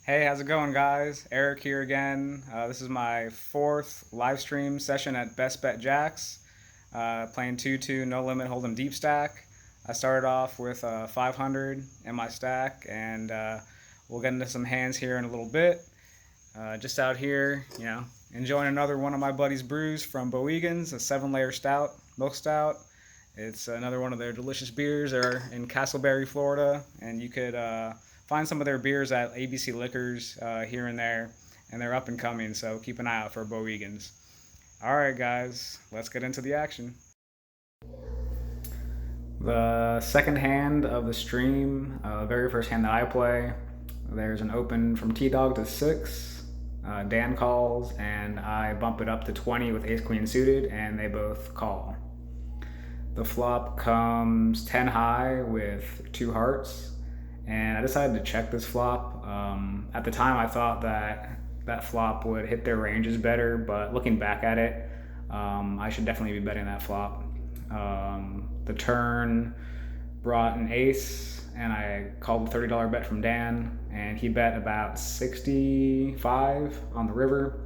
Hey, how's it going, guys? Eric here again. This is my fourth live stream session at BestBet Jacks, playing 2-2 no limit hold'em deep stack. I started off with 500 in my stack, and we'll get into some hands here in a little bit. Just out here, enjoying another one of my buddy's brews from Boegan's, a 7-layer stout, milk stout. It's another one of their delicious beers. They're in Castleberry, Florida, and you could find some of their beers at ABC Liquors here and there, and they're up and coming, so keep an eye out for Boegan's. All right, guys, let's get into the action. The second hand of the stream, very first hand that I play, there's an open from T-Dog to 6. Dan calls, and I bump it up to 20 with ace-queen suited, and they both call. The flop comes 10 high with 2 hearts, and I decided to check this flop. At the time, I thought that flop would hit their ranges better, but looking back at it, I should definitely be betting that flop. The turn brought an ace, and I called a $30 bet from Dan, and he bet about 65 on the river.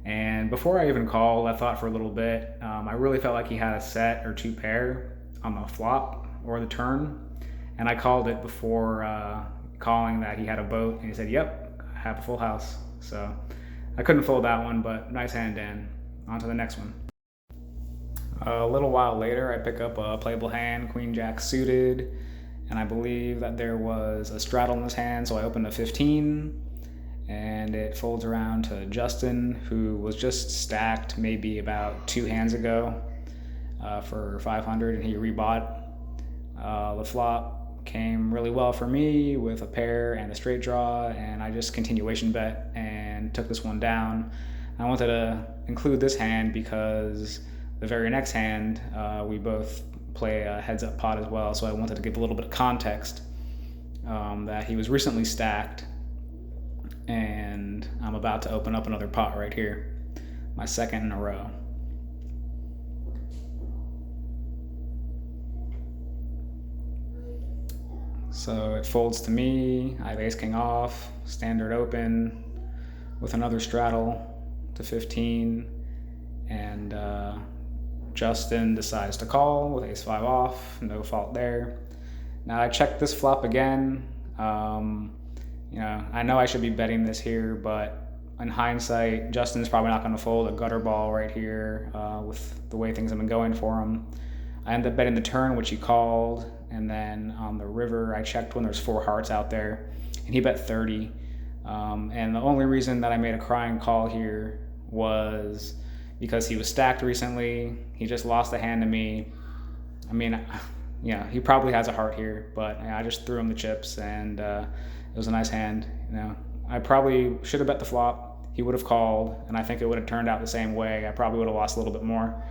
And before I even called, I thought for a little bit. I really felt like he had a set or 2 pair on the flop or the turn, and I called it before calling that he had a boat, and he said, "Yep, I have a full house." So I couldn't fold that one, but nice hand, Dan. On to the next one. A little while later, I pick up a playable hand, Queen Jack suited, and I believe that there was a straddle in his hand, so I opened a 15, and it folds around to Justin, who was just stacked maybe about 2 hands ago for 500, and he rebought. The flop came really well for me with a pair and a straight draw, and I just continuation bet and took this one down. I wanted to include this hand because the very next hand we both play a heads up pot as well, so I wanted to give a little bit of context that he was recently stacked, and I'm about to open up another pot right here, my second in a row. So it folds to me. I have ace king off, standard open with another straddle to 15, and Justin decides to call with ace 5 off, no fault there. Now I checked this flop again. I know I should be betting this here, but in hindsight, Justin's probably not going to fold a gutter ball right here with the way things have been going for him. I ended up betting the turn, which he called, and then on the river, I checked when there's 4 hearts out there, and he bet 30. And the only reason that I made a crying call here was because he was stacked recently. He just lost a hand to me. I mean, he probably has a heart here, but I just threw him the chips, and it was a nice hand. I probably should have bet the flop. He would have called, and I think it would have turned out the same way. I probably would have lost a little bit more.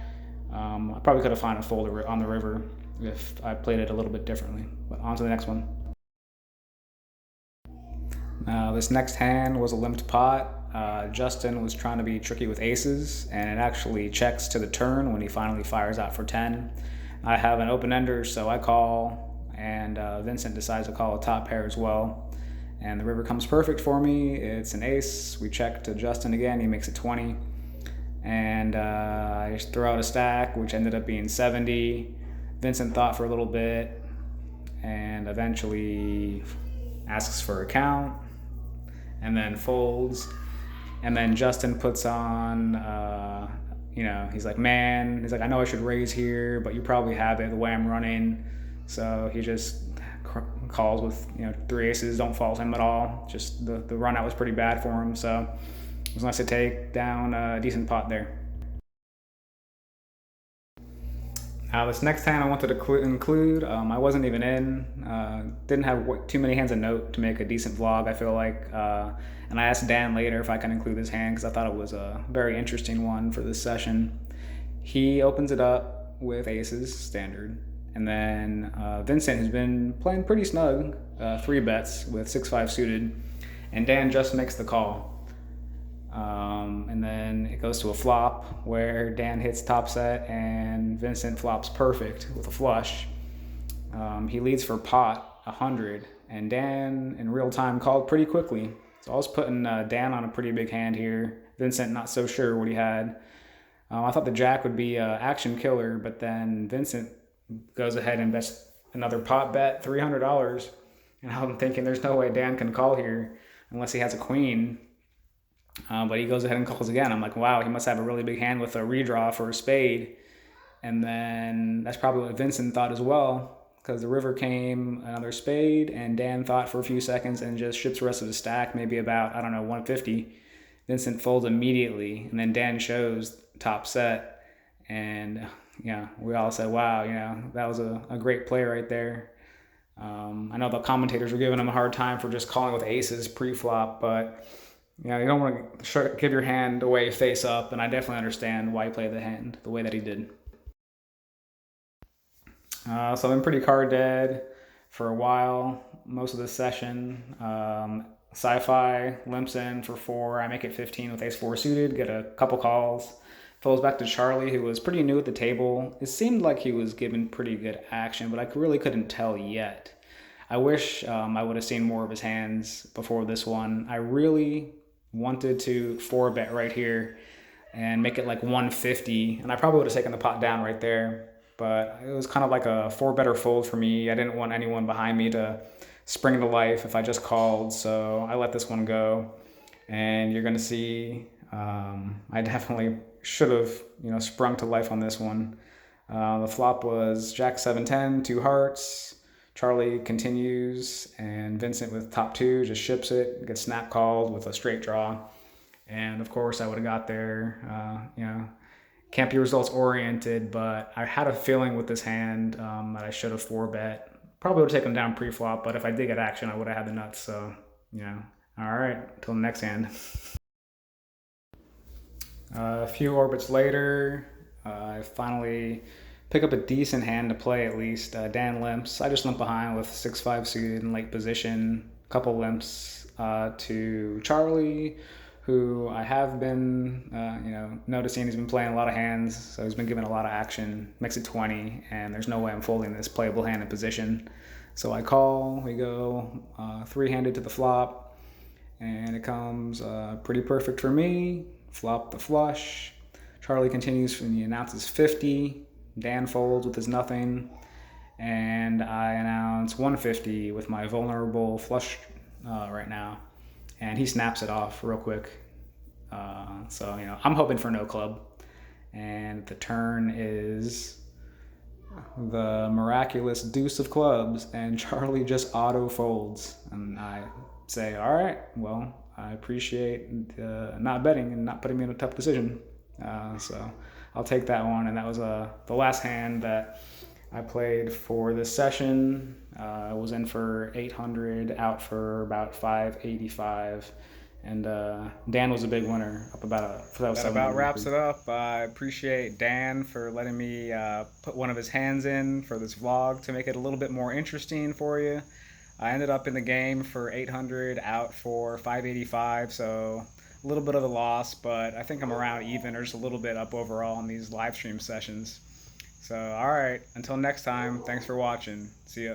I probably could have found a fold on the river if I played it a little bit differently. But on to the next one. Now this next hand was a limped pot. Justin was trying to be tricky with aces, and it actually checks to the turn when he finally fires out for 10. I have an open ender, so I call, and Vincent decides to call a top pair as well. And the river comes perfect for me. It's an ace. We check to Justin again. He makes it 20. And I just throw out a stack, which ended up being 70. Vincent thought for a little bit and eventually asks for a count and then folds. And then Justin puts on, he's like, I know I should raise here, but you probably have it the way I'm running. So he just calls with 3 aces, don't fault him at all. Just the run out was pretty bad for him, so it was nice to take down a decent pot there. Now this next hand I wanted to include, I wasn't even in, didn't have too many hands of note to make a decent vlog, I feel like, and I asked Dan later if I can include this hand because I thought it was a very interesting one for this session. He opens it up with aces, standard, and then Vincent has been playing pretty snug, 3 bets with 6-5 suited, and Dan just makes the call. And then it goes to a flop where Dan hits top set and Vincent flops perfect with a flush. He leads for pot 100, and Dan in real time called pretty quickly. So I was putting Dan on a pretty big hand here. Vincent not so sure what he had. I thought the jack would be action killer, but then Vincent goes ahead and bets another pot bet, $300. And I'm thinking there's no way Dan can call here unless he has a queen. But he goes ahead and calls again. I'm like, wow, he must have a really big hand with a redraw for a spade. And then that's probably what Vincent thought as well, because the river came another spade, and Dan thought for a few seconds and just ships the rest of the stack, maybe about, I don't know, 150. Vincent folds immediately, and then Dan shows top set. And yeah, we all said, wow, that was a great play right there. I know the commentators were giving him a hard time for just calling with aces pre-flop, but you don't want to give your hand away face up, and I definitely understand why he played the hand the way that he did. So I've been pretty card dead for a while, most of the session. Sci-Fi limps in for 4. I make it 15 with ace-4 suited, get a couple calls. Folds back to Charlie, who was pretty new at the table. It seemed like he was given pretty good action, but I really couldn't tell yet. I wish I would have seen more of his hands before this one. I really wanted to 4-bet right here and make it like 150, and I probably would have taken the pot down right there, but it was kind of like a 4-better fold for me. I didn't want anyone behind me to spring to life if I just called, so I let this one go. And you're gonna see I definitely should have sprung to life on this one. The flop was Jack 7-10, 2 hearts. Charlie continues, and Vincent with top 2 just ships it, gets snap called with a straight draw. And of course I would have got there. Can't be results oriented, but I had a feeling with this hand that I should have 4-bet. Probably would have taken him down pre-flop, but if I did get action, I would have had the nuts. So, all right, until the next hand. A few orbits later, I finally pick up a decent hand to play at least. Dan limps. I just limp behind with 6-5 suited in late position. Couple limps to Charlie, who I have been, noticing he's been playing a lot of hands, so he's been given a lot of action. Makes it 20, and there's no way I'm folding this playable hand in position. So I call. We go 3-handed to the flop, and it comes pretty perfect for me. Flop the flush. Charlie continues and he announces 50. Dan folds with his nothing, and I announce 150 with my vulnerable flush right now, and he snaps it off real quick. So I'm hoping for no club, and the turn is the miraculous deuce of clubs, and Charlie just auto folds, and I say, all right, well, I appreciate not betting and not putting me in a tough decision. So I'll take that one. And that was the last hand that I played for this session. I was in for 800, out for about 585. And Dan was a big winner, up about that about wraps it up. I appreciate Dan for letting me put one of his hands in for this vlog to make it a little bit more interesting for you. I ended up in the game for 800, out for 585, so a little bit of a loss, but I think I'm around even or just a little bit up overall in these live stream sessions. So, all right, until next time, thanks for watching. See ya.